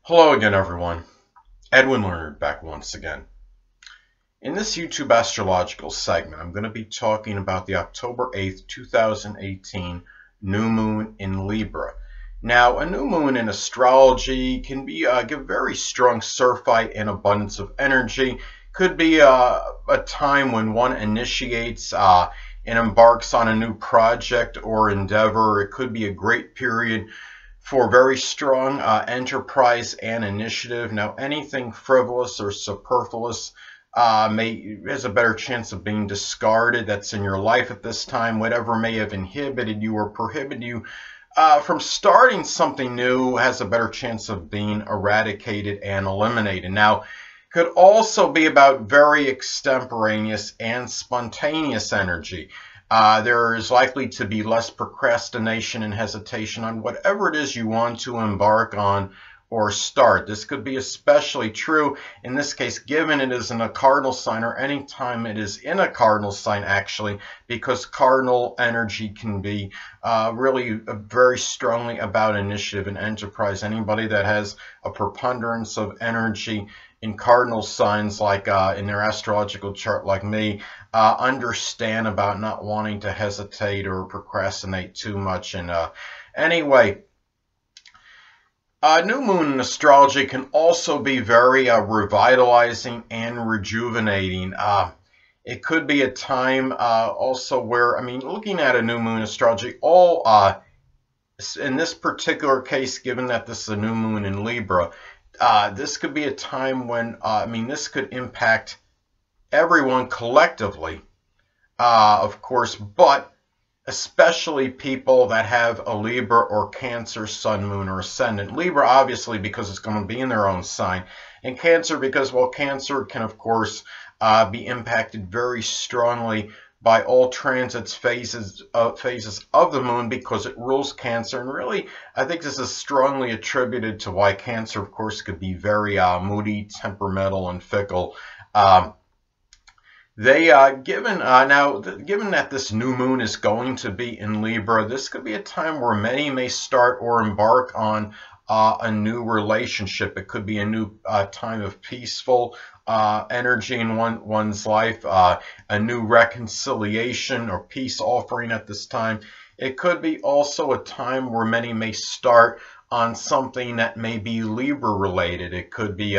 Hello again, everyone. Edwin Learnard back once again. In this YouTube astrological segment, I'm going to be talking about the October 8th, 2018 new moon in Libra. Now, a new moon in astrology can be give very strong surfeit and abundance of energy. Could be a time when one initiates and embarks on a new project or endeavor. It could be a great period for very strong enterprise and initiative. Now, anything frivolous or superfluous has a better chance of being discarded that's in your life at this time. Whatever may have inhibited you or prohibited you from starting something new has a better chance of being eradicated and eliminated. Now, could also be about very extemporaneous and spontaneous energy. There is likely to be less procrastination and hesitation on whatever it is you want to embark on or start. This could be especially true in this case, given it is in a cardinal sign, or any time it is in a cardinal sign, actually, because cardinal energy can be really very strongly about initiative and enterprise. Anybody that has a preponderance of energy in cardinal signs, like in their astrological chart, like me, understand about not wanting to hesitate or procrastinate too much. And anyway, new moon in astrology can also be very revitalizing and rejuvenating. It could be a time also where, looking at a new moon astrology, in this particular case, given that this is a new moon in Libra, this could be a time when, this could impact everyone collectively, of course, but especially people that have a Libra or Cancer sun, moon, or ascendant. Libra, obviously, because it's going to be in their own sign, and Cancer because, well, Cancer can, of course, be impacted very strongly by all transits, phases of the moon, because it rules Cancer. And really, I think this is strongly attributed to why Cancer, of course, could be very moody, temperamental, and fickle. Given that this new moon is going to be in Libra, this could be a time where many may start or embark on a new relationship. It could be a new time of peaceful energy in one's life, a new reconciliation or peace offering at this time. It could be also a time where many may start on something that may be Libra related. It could be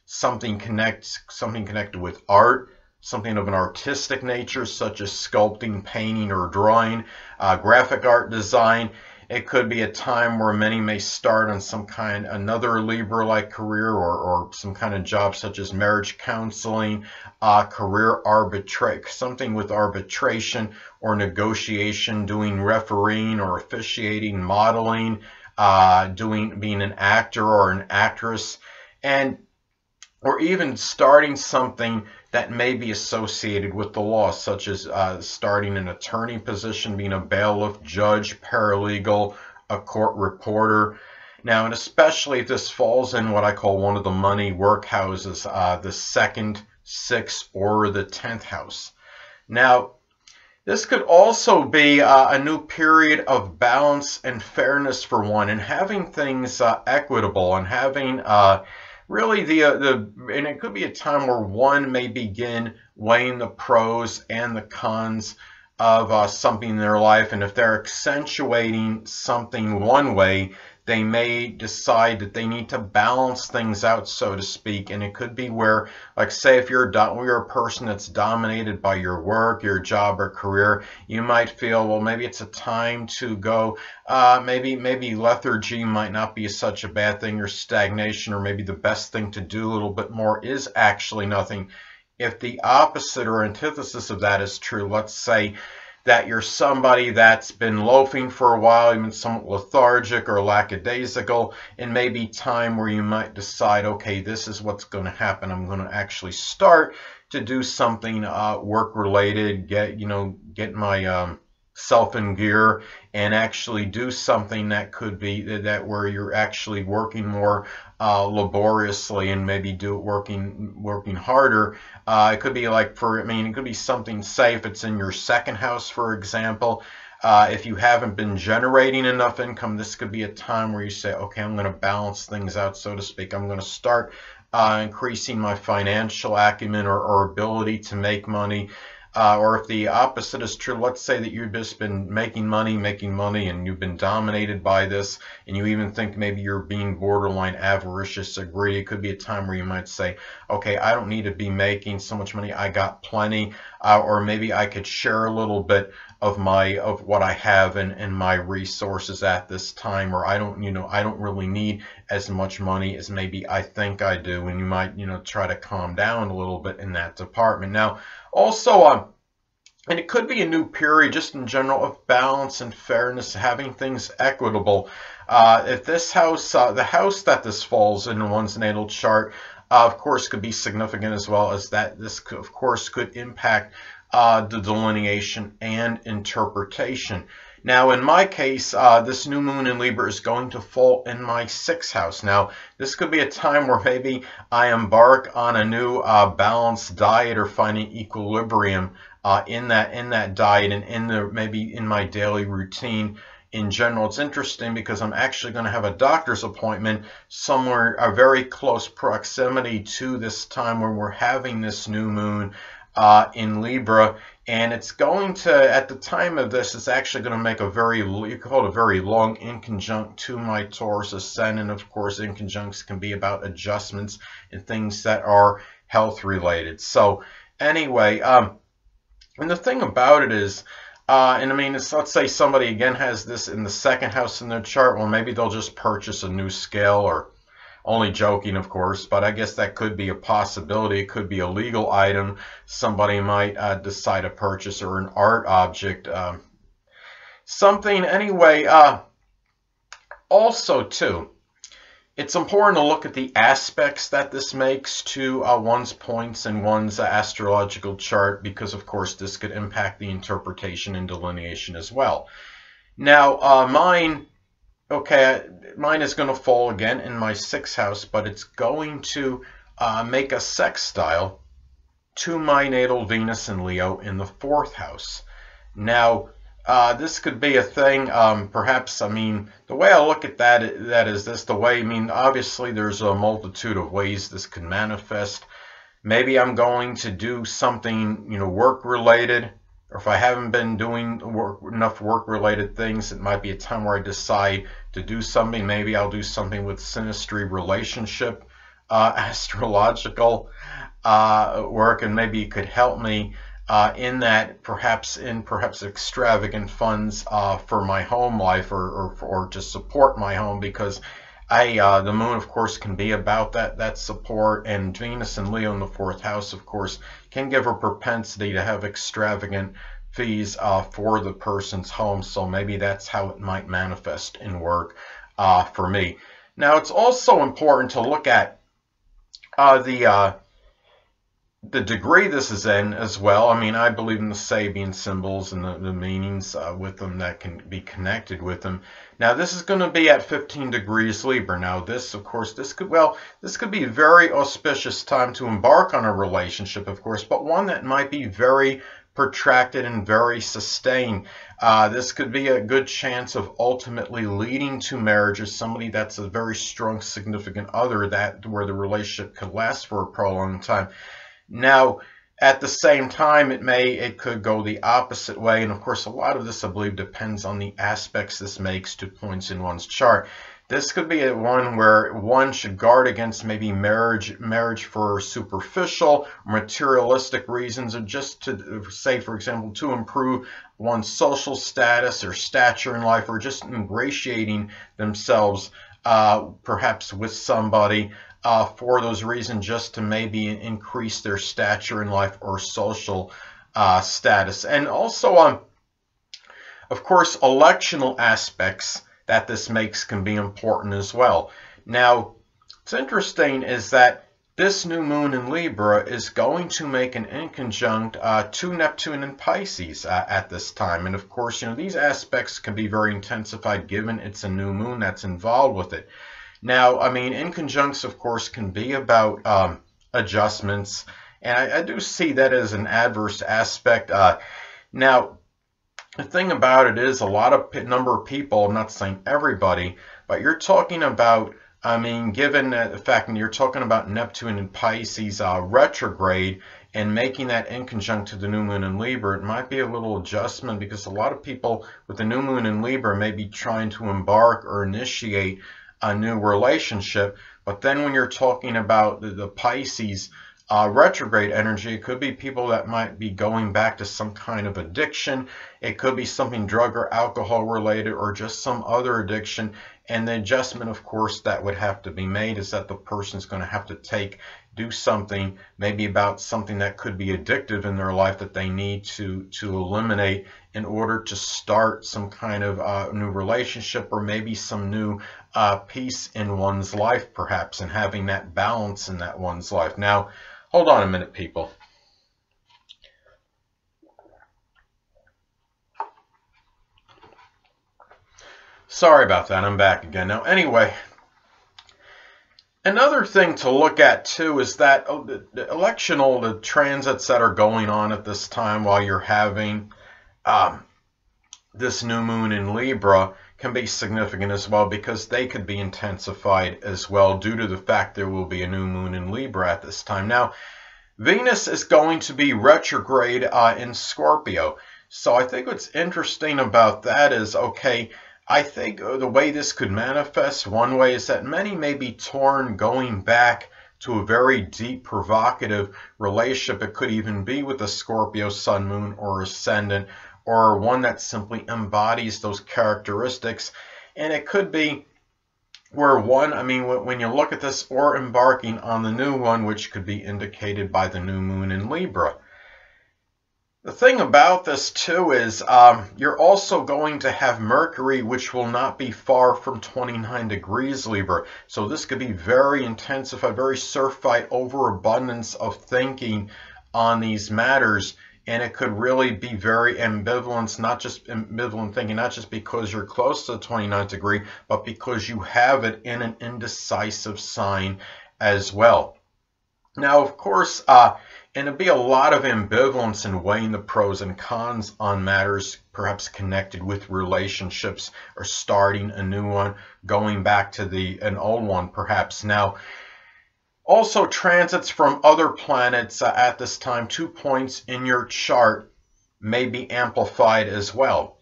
something connected with art, something of an artistic nature, such as sculpting, painting, or drawing, graphic art design. It could be a time where many may start on another Libra-like career, or some kind of job such as marriage counseling, career arbitration, something with arbitration or negotiation, doing refereeing or officiating, modeling, being an actor or an actress, or even starting something that may be associated with the law, such as starting an attorney position, being a bailiff, judge, paralegal, a court reporter. Now, and especially if this falls in what I call one of the money work houses, the 2nd, 6th, or the 10th house. Now, this could also be a new period of balance and fairness for one, and having things equitable, and having really and it could be a time where one may begin weighing the pros and the cons of something in their life. And if they're accentuating something one way, they may decide that they need to balance things out, so to speak. And it could be where, like, say, if you're a person that's dominated by your work, your job, or career, you might feel, well, maybe it's a time to go, maybe lethargy might not be such a bad thing, or stagnation, or maybe the best thing to do a little bit more is actually nothing. If the opposite or antithesis of that is true, let's say that you're somebody that's been loafing for a while, you've been somewhat lethargic or lackadaisical, and maybe time where you might decide, okay, this is what's going to happen. I'm going to actually start to do something work-related, get my self in gear, and actually do something that could be where you're actually working more laboriously, and maybe working harder. It could be like it could be something safe. It's in your 2nd house, for example. If you haven't been generating enough income, this could be a time where you say, okay, I'm going to balance things out, so to speak. I'm going to start increasing my financial acumen or ability to make money. Or if the opposite is true, let's say that you've just been making money, and you've been dominated by this, and you even think maybe you're being borderline avaricious or greedy. It could be a time where you might say, okay, I don't need to be making so much money. I got plenty. Or maybe I could share a little bit of what I have and my resources at this time, or I don't really need as much money as maybe I think I do, and you might try to calm down a little bit in that department. Now also and it could be a new period just in general of balance and fairness, having things equitable. If this house, the house that this falls in one's natal chart, of course, could be significant, as well as that this, of course, could impact the delineation and interpretation. Now, in my case, this new moon in Libra is going to fall in my 6th house. Now, this could be a time where maybe I embark on a new balanced diet or finding equilibrium in that diet and maybe in my daily routine in general. It's interesting because I'm actually going to have a doctor's appointment somewhere a very close proximity to this time when we're having this new moon in Libra, and it's going to, at the time of this, it's actually going to make a very, you call it a very long inconjunct to my Taurus ascendant. Of course, inconjuncts can be about adjustments and things that are health related. So anyway, and the thing about it is, and I mean, let's say somebody again has this in the 2nd house in their chart. Well, maybe they'll just purchase a new scale, or only joking, of course, but I guess that could be a possibility. It could be a legal item somebody might decide to purchase, or an art object, something. Anyway, also too, it's important to look at the aspects that this makes to one's points in one's astrological chart, because of course this could impact the interpretation and delineation as well. Now mine is going to fall again in my 6th house, but it's going to make a sextile to my natal Venus in Leo in the 4th house. Now this could be a thing, perhaps, I mean, the way I look at that is this, the way, I mean, obviously there's a multitude of ways this can manifest. Maybe I'm going to do something, work related, or if I haven't been doing enough work-related things, it might be a time where I decide to do something. Maybe I'll do something with synastry relationship, astrological work, and maybe it could help me in that, perhaps extravagant funds for my home life, or to support my home, because the moon, of course, can be about that support, and Venus and Leo in the 4th house, of course, can give a propensity to have extravagant fees for the person's home. So maybe that's how it might manifest in work for me. Now, it's also important to look at the degree this is in as well. I mean, I believe in the Sabian symbols and the meanings with them that can be connected with them. Now, this is going to be at 15 degrees Libra. Now, this, of course, this could be a very auspicious time to embark on a relationship, of course, but one that might be very protracted and very sustained. This could be a good chance of ultimately leading to marriage, or somebody that's a very strong significant other, where the relationship could last for a prolonged time. Now, at the same time, it could go the opposite way, and of course, a lot of this, I believe, depends on the aspects this makes to points in one's chart. This could be one where one should guard against maybe marriage for superficial, materialistic reasons, or just to say, for example, to improve one's social status or stature in life, or just ingratiating themselves perhaps with somebody for those reasons, just to maybe increase their stature in life or social status. And also, of course, electional aspects that this makes can be important as well. Now, what's interesting is that this new moon in Libra is going to make an inconjunct to Neptune in Pisces at this time. And of course, these aspects can be very intensified given it's a new moon that's involved with it. Now, I mean, inconjuncts, of course, can be about adjustments, and I do see that as an adverse aspect. Now, the thing about it is a lot of number of people, I'm not saying everybody, but you're talking about, I mean, given the fact that you're talking about Neptune and Pisces retrograde and making that inconjunct to the new moon in Libra, it might be a little adjustment because a lot of people with the new moon in Libra may be trying to embark or initiate a new relationship. But then when you're talking about the Pisces retrograde energy, it could be people that might be going back to some kind of addiction. It could be something drug or alcohol related or just some other addiction. And the adjustment, of course, that would have to be made is that the person's going to have to do something, maybe about something that could be addictive in their life that they need to eliminate in order to start some kind of new relationship or maybe some new peace in one's life, perhaps, and having that balance in that one's life. Now, hold on a minute, people. Sorry about that. I'm back again. Now, anyway, another thing to look at, too, is that the transits that are going on at this time while you're having this new moon in Libra can be significant as well because they could be intensified as well due to the fact there will be a new moon in Libra at this time. Now, Venus is going to be retrograde in Scorpio. So I think what's interesting about that is, okay, I think the way this could manifest, one way is that many may be torn going back to a very deep, provocative relationship. It could even be with a Scorpio sun, moon, or ascendant, or one that simply embodies those characteristics. And it could be where one, I mean, when you look at this, or embarking on the new one, which could be indicated by the new moon in Libra. The thing about this, too, is you're also going to have Mercury, which will not be far from 29 degrees Libra. So this could be very intensified, very surfight overabundance of thinking on these matters. And it could really be very ambivalent, not just ambivalent thinking, not just because you're close to the 29th degree, but because you have it in an indecisive sign as well. Now, of course, and it'd be a lot of ambivalence in weighing the pros and cons on matters perhaps connected with relationships or starting a new one, going back to an old one perhaps. Now, also transits from other planets at this time, 2 points in your chart may be amplified as well.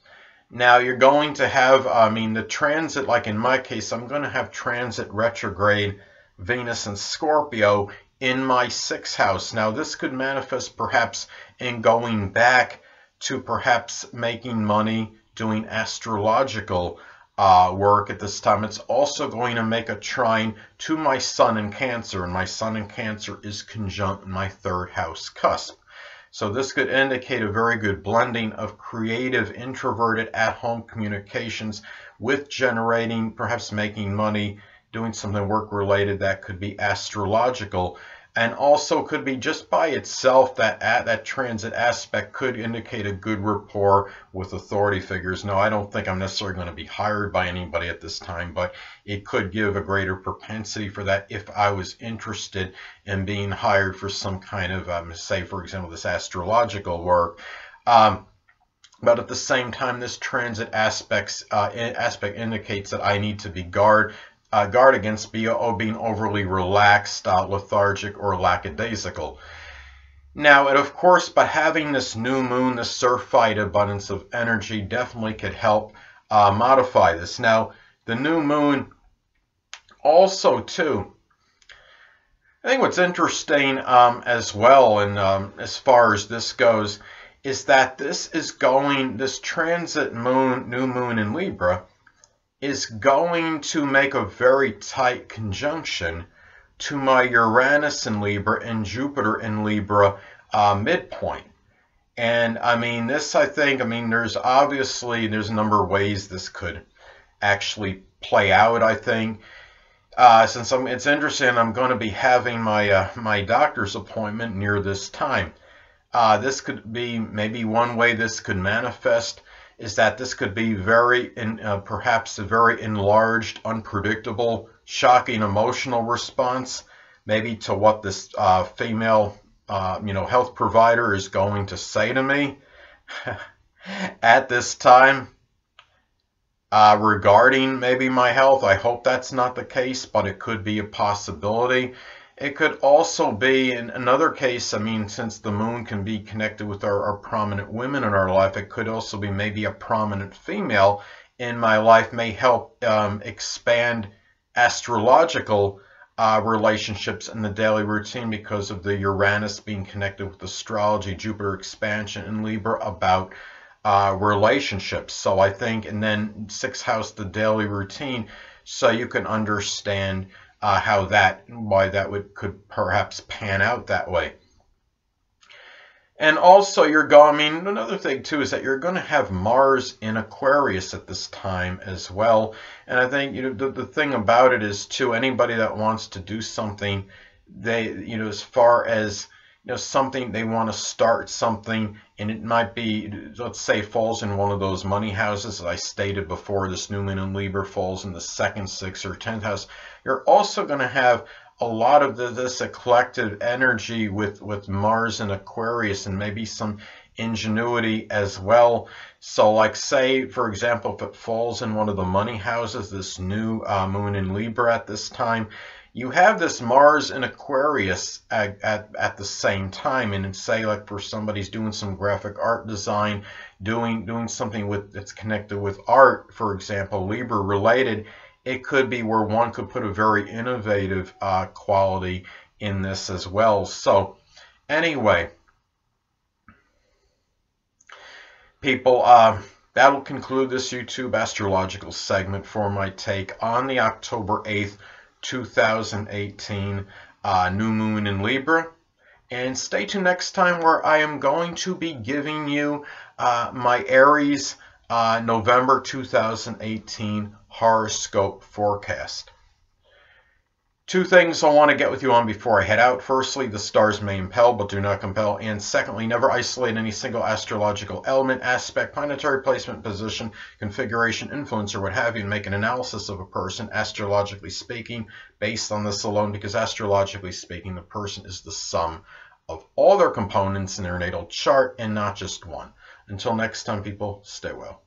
Now you're going to have, I mean, the transit, like in my case, I'm going to have transit retrograde Venus and Scorpio in my 6th house. Now this could manifest perhaps in going back to perhaps making money doing astrological work at this time. It's also going to make a trine to my sun in Cancer, and my sun in Cancer is conjunct in my 3rd house cusp. So this could indicate a very good blending of creative, introverted, at-home communications with generating, perhaps making money, doing something work-related that could be astrological, and also could be just by itself that transit aspect could indicate a good rapport with authority figures. Now, I don't think I'm necessarily going to be hired by anybody at this time, but it could give a greater propensity for that if I was interested in being hired for some kind of, say, for example, this astrological work. But at the same time, this transit aspect indicates that I need to be guard against being overly relaxed, lethargic, or lackadaisical. Now, and of course, but having this new moon, this surfight abundance of energy definitely could help modify this. Now, the new moon also, too, I think what's interesting as well, and as far as this goes, is that this transit moon, new moon in Libra, is going to make a very tight conjunction to my Uranus in Libra and Jupiter in Libra midpoint. And I mean, this, I think, I mean, there's a number of ways this could actually play out, I think. Since it's interesting, I'm going to be having my doctor's appointment near this time. This could be maybe one way this could manifest is that this could be perhaps a very enlarged, unpredictable, shocking emotional response, maybe to what this female, health provider is going to say to me. at this time regarding maybe my health. I hope that's not the case, but it could be a possibility. It could also be, in another case, I mean, since the moon can be connected with our prominent women in our life, it could also be maybe a prominent female in my life may help expand astrological relationships in the daily routine because of the Uranus being connected with astrology, Jupiter expansion in Libra about relationships. So I think, and then sixth house, the daily routine, so you can understand how why that could perhaps pan out that way. And also I mean, another thing too is that you're going to have Mars in Aquarius at this time as well. And I think, the thing about it is too, anybody that wants to do something, they, as far as, something, they want to start something, and it might be, let's say, falls in one of those money houses, as I stated before. This new moon in Libra falls in the 2nd, 6th, or 10th house. You're also going to have a lot of this eclectic energy with Mars and Aquarius, and maybe some ingenuity as well. So like, say, for example, if it falls in one of the money houses, this new moon in Libra at this time, you have this Mars in Aquarius at the same time. And say, like, for somebody's doing some graphic art design, doing something that's connected with art, for example, Libra related, it could be where one could put a very innovative quality in this as well. So anyway, people, that'll conclude this YouTube astrological segment for my take on the October 8th, 2018 new moon in Libra. And stay tuned next time, where I am going to be giving you my Aries November 2018 horoscope forecast. Two things I want to get with you on before I head out. Firstly, the stars may impel but do not compel. And secondly, never isolate any single astrological element, aspect, planetary placement, position, configuration, influence, or what have you, and make an analysis of a person, astrologically speaking, based on this alone, because astrologically speaking, the person is the sum of all their components in their natal chart and not just one. Until next time, people, stay well.